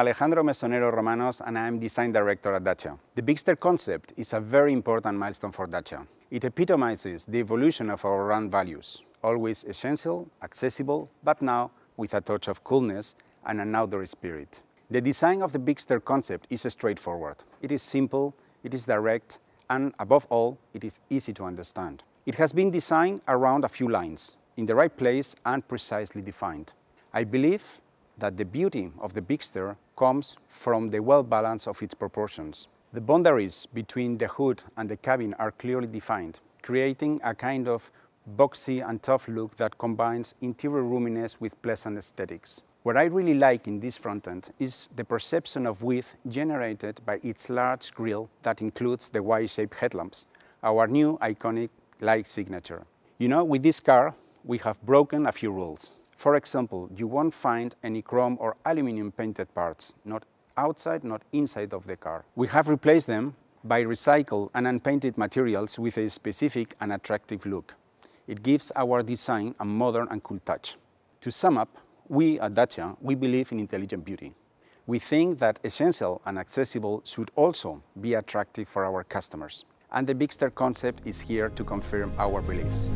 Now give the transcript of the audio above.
Alejandro Mesonero Romanos and I am Design Director at Dacia. The Bigster concept is a very important milestone for Dacia. It epitomizes the evolution of our brand values, always essential, accessible, but now with a touch of coolness and an outdoor spirit. The design of the Bigster concept is straightforward. It is simple, it is direct, and above all, it is easy to understand. It has been designed around a few lines, in the right place and precisely defined. I believe that the beauty of the Bigster comes from the well balance of its proportions. The boundaries between the hood and the cabin are clearly defined, creating a kind of boxy and tough look that combines interior roominess with pleasant aesthetics. What I really like in this front end is the perception of width generated by its large grille that includes the Y-shaped headlamps, our new iconic light signature. You know, with this car, we have broken a few rules. For example, you won't find any chrome or aluminum painted parts, not outside, not inside of the car. We have replaced them by recycled and unpainted materials with a specific and attractive look. It gives our design a modern and cool touch. To sum up, we at Dacia, we believe in intelligent beauty. We think that essential and accessible should also be attractive for our customers. And the Bigster concept is here to confirm our beliefs.